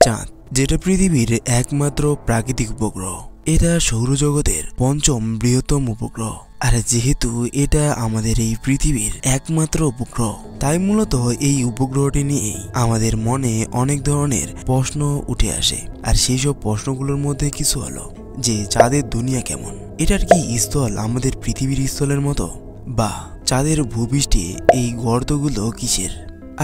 চাঁদ, যেটা পৃথিবীর একমাত্র প্রাকৃতিক উপগ্রহ। এটা সৌরজগতের পঞ্চম বৃহত্তম উপগ্রহ। আর যেহেতু এটা আমাদের এই পৃথিবীর একমাত্র উপগ্রহ, তাই মূলত এই উপগ্রহটি নিয়েই আমাদের মনে অনেক ধরনের প্রশ্ন উঠে আসে। আর সেই সব প্রশ্নগুলোর মধ্যে কিছু হলো যে চাঁদের দুনিয়া কেমন, এটার কি স্থল আমাদের পৃথিবীর স্থলের মতো, বা চাঁদের ভূপৃষ্ঠে এই গর্তগুলো কিসের,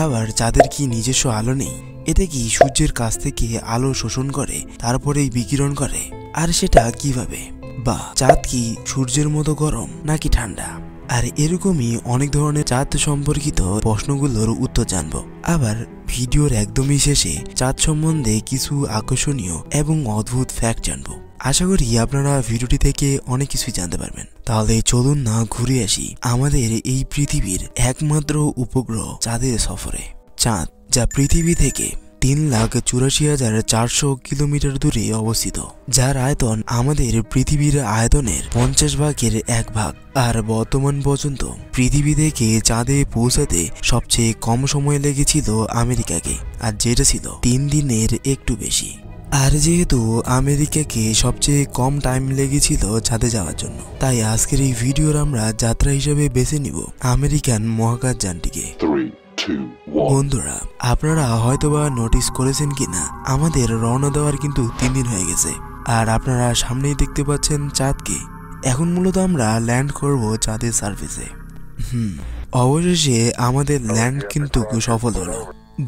আবার চাঁদের কি নিজস্ব আলো নেই, এতে কি সূর্যের কাছ থেকে আলো শোষণ করে তারপরেই বিকিরণ করে, আর সেটা কিভাবে, বা চাঁদ কি সূর্যের মতো গরম নাকি ঠান্ডা। আর এরকমই অনেক ধরনের চাঁদ সম্পর্কিত প্রশ্নগুলোর উত্তর জানবো। আবার ভিডিওর একদমই শেষে চাঁদ সম্বন্ধে কিছু আকর্ষণীয় এবং অদ্ভুত ফ্যাক্ট জানবো। আশা করি আপনারা ভিডিওটি থেকে অনেক কিছুই জানতে পারবেন। তাহলে চলুন না ঘুরে আসি আমাদের এই পৃথিবীর একমাত্র উপগ্রহ চাঁদের সফরে। চাঁদ, যা পৃথিবী থেকে 3,84,400 কিলোমিটার দূরে অবস্থিত, যার আয়তন আমাদের পৃথিবীর আয়তনের 50 ভাগের 1 ভাগ। আর বর্তমান পর্যন্ত পৃথিবী থেকে চাঁদে পৌঁছাতে সবচেয়ে কম সময় লেগেছিল আমেরিকাকে, আর যেটা ছিল 3 দিনের একটু বেশি। আর যেহেতু আমেরিকাকে সবচেয়ে কম টাইম লেগেছিল চাঁদে যাওয়ার জন্য, তাই আজকের এই ভিডিওর আমরা যাত্রা হিসেবে বেছে নিব আমেরিকান মহাকাশ যানটিকে। বন্ধুরা, আপনারা হয়তোবা নোটিস করেছেন কিনা, আমাদের রওনা দেওয়ার কিন্তু 3 দিন হয়ে গেছে। আর আপনারা সামনেই দেখতে পাচ্ছেন চাঁদকে। এখন মূলত আমরা ল্যান্ড করব চাঁদের সার্ফেসে। অবশেষে আমাদের ল্যান্ড কিন্তু সফল হলো।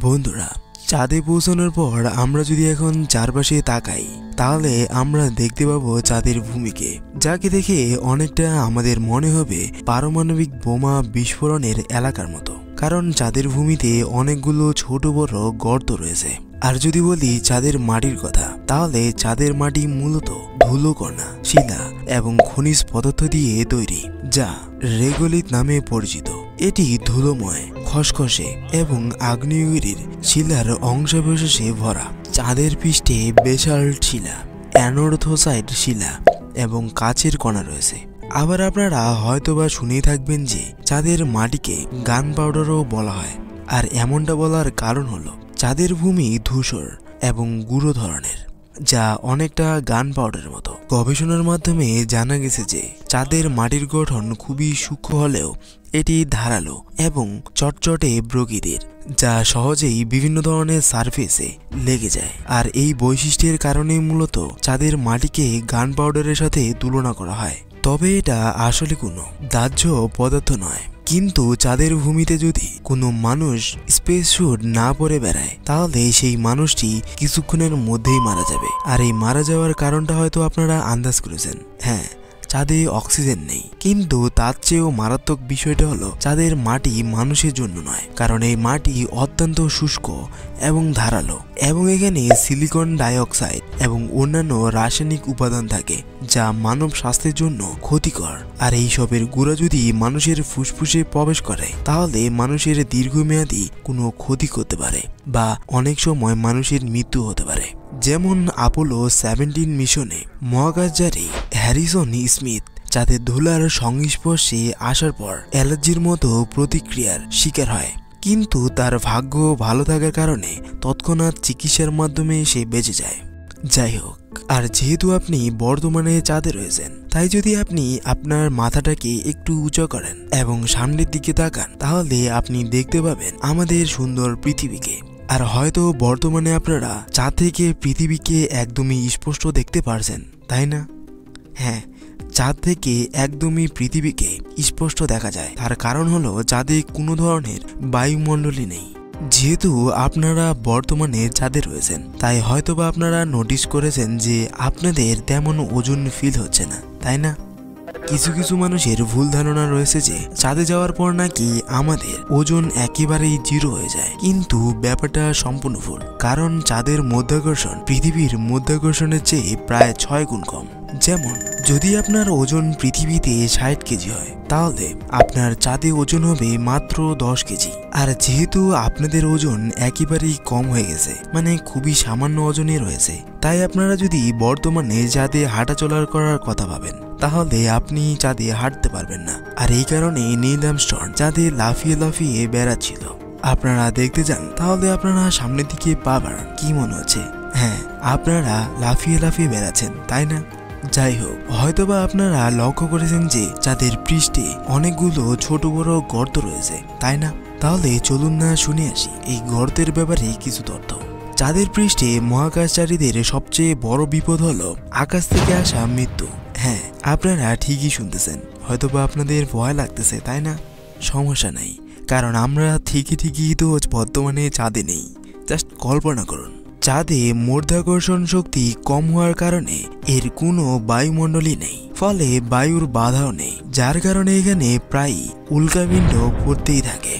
বন্ধুরা, চাঁদে পৌঁছানোর পর আমরা যদি এখন চারপাশে তাকাই, তাহলে আমরা দেখতে পাবো চাঁদের ভূমিকে, যাকে দেখে অনেকটা আমাদের মনে হবে পারমাণবিক বোমা বিস্ফোরণের এলাকার মতো। কারণ চাঁদের ভূমিতে অনেকগুলো ছোট বড় গর্ত রয়েছে। আর যদি বলি চাঁদের মাটির কথা, তাহলে চাঁদের মাটি মূলত ধুলোকণা, শিলা এবং খনিজ পদার্থ দিয়ে তৈরি, যা রেগোলিথ নামে পরিচিত। এটি ধুলোময়, খসখসে এবং আগ্নেয়গিরির শিলার অংশবিশেষে ভরা। চাঁদের পৃষ্ঠে বেসাল্ট শিলা, অ্যানোথোসাইট শিলা এবং কাচের কণা রয়েছে। আবার আপনারা হয়তোবা শুনেই থাকবেন যে চাঁদের মাটিকে গান পাউডারও বলা হয়। আর এমনটা বলার কারণ হলো চাঁদের ভূমি ধূসর এবং গুঁড়ো ধরনের, যা অনেকটা গান পাউডারের মতো। গবেষণার মাধ্যমে জানা গেছে যে চাঁদের মাটির গঠন খুবই সূক্ষ্ম হলেও এটি ধারালো এবং চটচটে প্রকৃতির, যা সহজেই বিভিন্ন ধরনের সারফেসে লেগে যায়। আর এই বৈশিষ্ট্যের কারণেই মূলত চাঁদের মাটিকে গান পাউডারের সাথে তুলনা করা হয়। তবে এটা আসলে কোনো দাহ্য পদার্থ নয়। কিন্তু চাঁদের ভূমিতে যদি কোনো মানুষ স্পেস স্যুট না পরে বেড়ায়, তাহলে সেই মানুষটি কিছুক্ষণের মধ্যেই মারা যাবে। আর এই মারা যাওয়ার কারণটা হয়তো আপনারা আন্দাজ করেছেন। হ্যাঁ, চাঁদে অক্সিজেন নেই। কিন্তু তার চেয়েও মারাত্মক বিষয়টা হলো চাঁদের মাটি মানুষের জন্য নয়, কারণ এই মাটি অত্যন্ত শুষ্ক এবং ধারালো, এবং এখানে সিলিকন ডাইঅক্সাইড এবং অন্যান্য রাসায়নিক উপাদান থাকে, যা মানব স্বাস্থ্যের জন্য ক্ষতিকর। আর এই সবের গুঁড়া যদি মানুষের ফুসফুসে প্রবেশ করে, তাহলে মানুষের দীর্ঘমেয়াদী কোনো ক্ষতি করতে পারে, বা অনেক সময় মানুষের মৃত্যু হতে পারে। যেমন অ্যাপোলো 17 মিশনে মহাকাশচারী হ্যারিসন স্মিথ চাঁদের ধুলার সংস্পর্শে আসার পর অ্যালার্জির মতো প্রতিক্রিয়ার শিকার হয়। কিন্তু তার ভাগ্য ভালো থাকার কারণে তৎক্ষণাৎ চিকিৎসার মাধ্যমে সে বেঁচে যায়। যাই হোক, আর যেহেতু আপনি বর্তমানে চাঁদে রয়েছেন, তাই যদি আপনি আপনার মাথাটাকে একটু উঁচু করেন এবং সামনের দিকে তাকান, তাহলে আপনি দেখতে পাবেন আমাদের সুন্দর পৃথিবীকে। আর হয়তো বর্তমানে আপনারা চাঁদ থেকে পৃথিবীকে একদমই স্পষ্ট দেখতে পারছেন, তাই না? হ্যাঁ, চাঁদ থেকে একদমই পৃথিবীকে স্পষ্ট দেখা যায়। তার কারণ হলো চাঁদে কোনো ধরনের বায়ুমণ্ডলই নেই। যেহেতু আপনারা বর্তমানে চাঁদে রয়েছেন, তাই হয়তোবা আপনারা নোটিস করেছেন যে আপনাদের তেমন ওজন ফিল হচ্ছে না, তাই না? কিছু কিছু মানুষের ভুল ধারণা রয়েছে যে চাঁদে যাওয়ার পর নাকি আমাদের ওজন একেবারেই 0 হয়ে যায়, কিন্তু ব্যাপারটা সম্পূর্ণ ভুল। কারণ চাঁদের মধ্যাকর্ষণ পৃথিবীর মধ্যাকর্ষণের চেয়ে প্রায় 6 গুণ কম। যেমন যদি আপনার ওজন পৃথিবীতে 60 কেজি হয়, তাহলে আপনার চাঁদে ওজন হবে মাত্র 10 কেজি। আর যেহেতু আপনাদের ওজন একেবারেই কম হয়ে গেছে, মানে খুবই সামান্য ওজনে রয়েছে, তাই আপনারা যদি বর্তমানে চাঁদে হাঁটা চলার করার কথা ভাবেন, তাহলে আপনি চাঁদে হাঁটতে পারবেন না। আর এই কারণে নীল আর্মস্ট্রং চাঁদে লাফিয়ে লাফিয়ে বেড়াচ্ছিল। আপনারা দেখতে যান তাহলে আপনারা সামনের দিকে পা বাড়ান। কি মনে হচ্ছে? হ্যাঁ, আপনারা লাফিয়ে লাফিয়ে বেড়াচ্ছেন, তাই না? যাই হোক, হয়তোবা আপনারা লক্ষ্য করেছেন যে চাঁদের পৃষ্ঠে অনেকগুলো ছোট বড় গর্ত রয়েছে, তাই না? তাহলে চলুন না শুনে আসি এই গর্তের ব্যাপারে কিছু তথ্য। চাঁদের পৃষ্ঠে মহাকাশচারীদের সবচেয়ে বড় বিপদ হলো আকাশ থেকে আসা মৃত্যু। হ্যাঁ, আপনারা ঠিকই শুনতেছেন। হয়তোবা আপনাদের ভয় লাগতেছে, তাই না? সমস্যা নাই, কারণ আমরা ঠিকই তো বর্তমানে চাঁদে নেই। জাস্ট কল্পনা করুন, চাঁদে মাধ্যাকর্ষণ শক্তি কম হওয়ার কারণে এর কোনো বায়ুমণ্ডলই নেই, ফলে বায়ুর বাধাও নেই, যার কারণে এখানে প্রায়ই উল্কাপিণ্ড পড়তেই থাকে।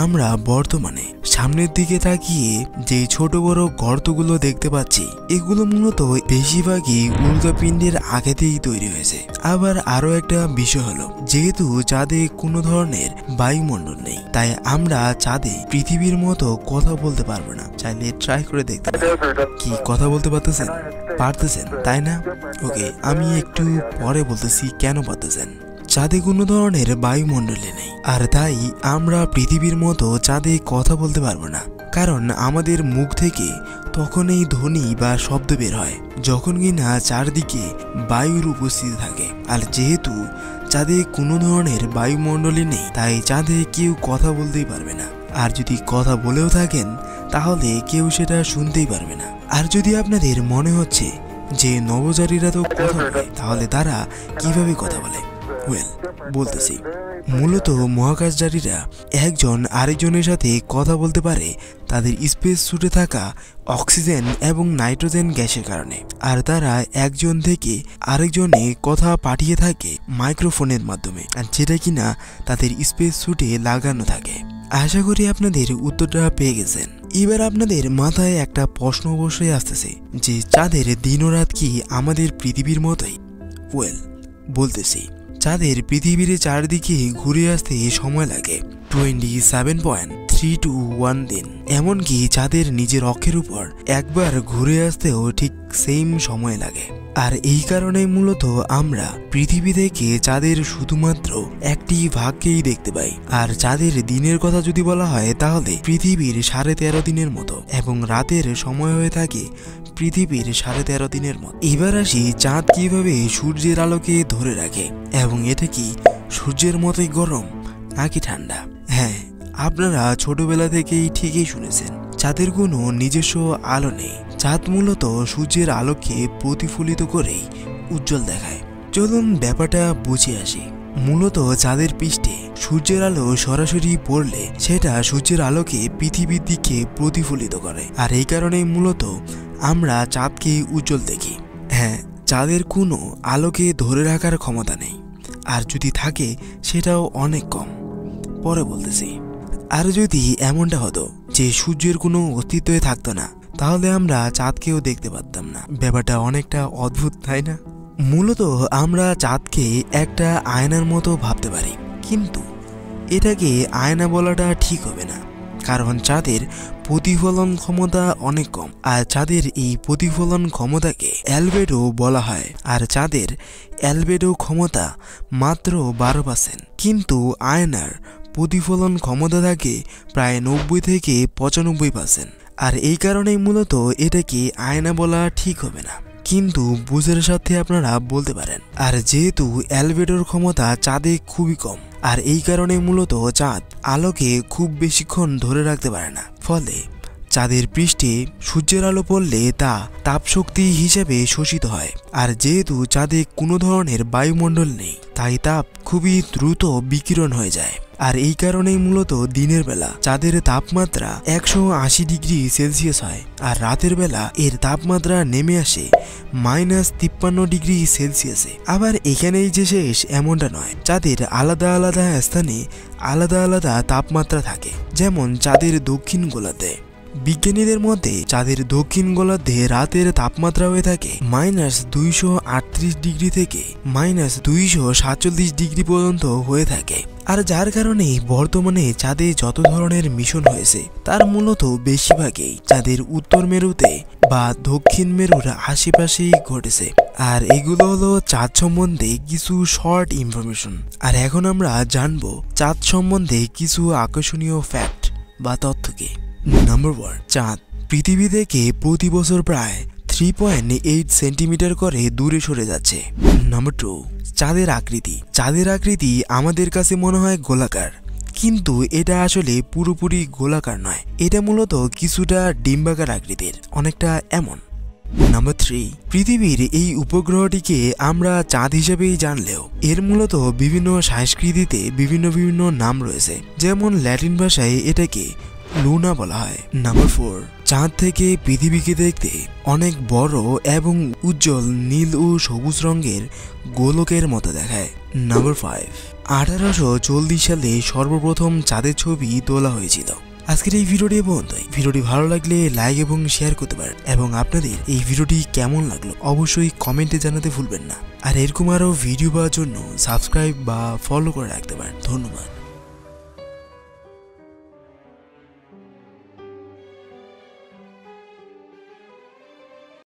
আমরা বর্তমানে সামনের দিকে তাকিয়ে যে ছোট বড় গর্তগুলো দেখতে পাচ্ছি, এগুলো মূলত বেশিরভাগই উল্কাপিণ্ডের আঘাতেই তৈরি হয়েছে। আবার আরো একটা বিষয় হলো, যেহেতু চাঁদে কোনো ধরনের বায়ুমণ্ডল নেই, তাই আমরা চাঁদে পৃথিবীর মতো কথা বলতে পারবো না। চাইলে ট্রাই করে দেখতে পারেন। কি কথা বলতে পারতেছেন, তাই না? ওকে, আমি একটু পরে বলতেছি কেন পারতেছেন। চাঁদে কোনো ধরনের বায়ুমণ্ডলে নেই, আর তাই আমরা পৃথিবীর মতো চাঁদে কথা বলতে পারবো না। কারণ আমাদের মুখ থেকে তখনই ধ্বনি বা শব্দ বের হয় যখন কিনা চারদিকে বায়ুর উপস্থিতি থাকে। আর যেহেতু চাঁদে কোনো ধরনের বায়ুমণ্ডলই নেই, তাই চাঁদে কেউ কথা বলতেই পারবে না। আর যদি কথা বলেও থাকেন তাহলে কেউ সেটা শুনতেই পারবে না। আর যদি আপনাদের মনে হচ্ছে যে নভোচারীরা তো কথা বলে, তাহলে তারা কিভাবে কথা বলে? ওয়েল, বলতেছি। মূলত মহাকাশচারীরা একজন আরেকজনের সাথে কথা বলতে পারে তাদের স্পেস স্যুটে থাকা অক্সিজেন এবং নাইট্রোজেন গ্যাসের কারণে। আর তারা একজন থেকে আরেকজনে কথা পাঠিয়ে থাকে মাইক্রোফোনের মাধ্যমে, আর যেটা কিনা তাদের স্পেস স্যুটে লাগানো থাকে। আশা করি আপনাদের উত্তরটা পেয়ে গেছেন। এবার আপনাদের মাথায় একটা প্রশ্ন অবশ্যই আসতেছে যে চাঁদের দিন ও রাত কি আমাদের পৃথিবীর মতোই? ওয়েল, বলতেছি। চাঁদের পৃথিবীর চারদিকে ঘুরে আসতে সময় লাগে 27.321 দিন। এমনকি চাঁদের নিজের অক্ষের উপর একবার ঘুরে আসতেও ঠিক সেম সময় লাগে। আর এই কারণেই মূলত আমরা পৃথিবী থেকে চাঁদের শুধুমাত্র একটি ভাগকেই দেখতে পাই। আর চাঁদের দিনের কথা যদি বলা হয় তাহলে পৃথিবীর 13.5 দিনের মতো, এবং রাতের সময় হয়ে থাকে পৃথিবীর 13.5 দিনের মতো। এবার আসি চাঁদ কিভাবে সূর্যের আলোকে ধরে রাখে, এবং এটা কি সূর্যের মতোই গরম নাকি ঠান্ডা? হ্যাঁ, আপনারা ছোটবেলা থেকেই ঠিকই শুনেছেন, চাঁদের কোনো নিজস্ব আলো নেই। চাঁদ মূলত সূর্যের আলোকে প্রতিফলিত করেই উজ্জ্বল দেখায়। চলুন ব্যাপারটা বুঝে আসি। মূলত চাঁদের পৃষ্ঠে সূর্যের আলো সরাসরি পড়লে সেটা সূর্যের আলোকে পৃথিবীর দিকে প্রতিফলিত করে, আর এই কারণেই মূলত আমরা চাঁদকে উজ্জ্বল দেখি। হ্যাঁ, চাঁদের কোনো আলোকে ধরে রাখার ক্ষমতা নেই, আর যদি থাকে সেটাও অনেক কম। পরে বলতেছি। আর যদি এমনটা হতো যে সূর্যের কোনো অস্তিত্বই থাকতো না, তাহলে আমরা চাঁদকেও দেখতে পারতাম না। ব্যাপারটা অনেকটা অদ্ভুত, তাই না? মূলত আমরা চাঁদকে একটা আয়নার মতো ভাবতে পারি, কিন্তু এটাকে আয়না বলাটা ঠিক হবে না, কারণ চাঁদের প্রতিফলন ক্ষমতা অনেক কম। আর চাঁদের এই প্রতিফলন ক্ষমতাকে অ্যালবেডো বলা হয়। আর চাঁদের অ্যালবেডো ক্ষমতা মাত্র 12%, কিন্তু আয়নার প্রতিফলন ক্ষমতা থাকে প্রায় 90 থেকে 95%। আর এই কারণেই মূলত এটাকে আয়না বলা ঠিক হবে না, কিন্তু বুঝের সাথে আপনারা বলতে পারেন। আর যেহেতু অ্যালবেডোর ক্ষমতা চাঁদে খুবই কম, আর এই কারণে মূলত চাঁদ আলোকে খুব বেশিক্ষণ ধরে রাখতে পারে না, ফলে চাঁদের পৃষ্ঠে সূর্যের আলো পড়লে তা তাপশক্তি হিসেবে শোষিত হয়। আর যেহেতু চাঁদে কোনো ধরনের বায়ুমণ্ডল নেই, তাই তাপ খুবই দ্রুত বিকিরণ হয়ে যায়। আর এই কারণেই মূলত দিনের বেলা চাঁদের তাপমাত্রা 180 ডিগ্রি সেলসিয়াস হয়, আর রাতের বেলা এর তাপমাত্রা নেমে আসে -53 ডিগ্রি সেলসিয়াসে। আবার এখানেই যে শেষ এমনটা নয়, চাঁদের আলাদা আলাদা স্থানে আলাদা আলাদা তাপমাত্রা থাকে। যেমন চাঁদের দক্ষিণ গোলার্ধে, বিজ্ঞানীদের মতে চাঁদের দক্ষিণ গোলার্ধে রাতের তাপমাত্রা হয়ে থাকে -238 ডিগ্রি থেকে -247 ডিগ্রি পর্যন্ত হয়ে থাকে। আর যার কারণে বর্তমানে চাঁদে যত ধরনের মিশন হয়েছে তার মূলত বেশিরভাগই চাঁদের উত্তর মেরুতে বা দক্ষিণ মেরুর আশেপাশেই ঘটেছে। আর এগুলো হলো চাঁদ সম্বন্ধে কিছু শর্ট ইনফরমেশন। আর এখন আমরা জানবো চাঁদ সম্বন্ধে কিছু আকর্ষণীয় ফ্যাক্ট। বা তথ্যকে। নাম্বার 1, চাঁদ পৃথিবী থেকে প্রতি বছর প্রায় 3.8 সেন্টিমিটার করে দূরে সরে যাচ্ছে। নাম্বার 2, চাঁদের আকৃতি। চাঁদের আকৃতি আমাদের কাছে মনে হয় গোলাকার, কিন্তু এটা আসলে পুরোপুরি গোলাকার নয়, এটা মূলত কিছুটা ডিম্বাকার আকৃতির, অনেকটা এমন। নাম্বার 3, পৃথিবীর এই উপগ্রহটিকে আমরা চাঁদ হিসেবেই জানলেও এর মূলত বিভিন্ন সংস্কৃতিতে বিভিন্ন নাম রয়েছে, যেমন ল্যাটিন ভাষায় এটাকে লুনা বলা হয়। নাম্বার 4, চাঁদ থেকে পৃথিবীকে দেখতে অনেক বড় এবং উজ্জ্বল নীল ও সবুজ রঙের গোলকের মতো দেখায়। নাম্বার 5, 1840 সালে সর্বপ্রথম চাঁদের ছবি তোলা হয়েছিল। আজকের এই ভিডিওটি পর্যন্তই। ভিডিওটি ভালো লাগলে লাইক এবং শেয়ার করতে পারেন, এবং আপনাদের এই ভিডিওটি কেমন লাগলো অবশ্যই কমেন্টে জানাতে ভুলবেন না। আর এরকম আরও ভিডিও পাওয়ার জন্য সাবস্ক্রাইব বা ফলো করে রাখতে পারেন। ধন্যবাদ।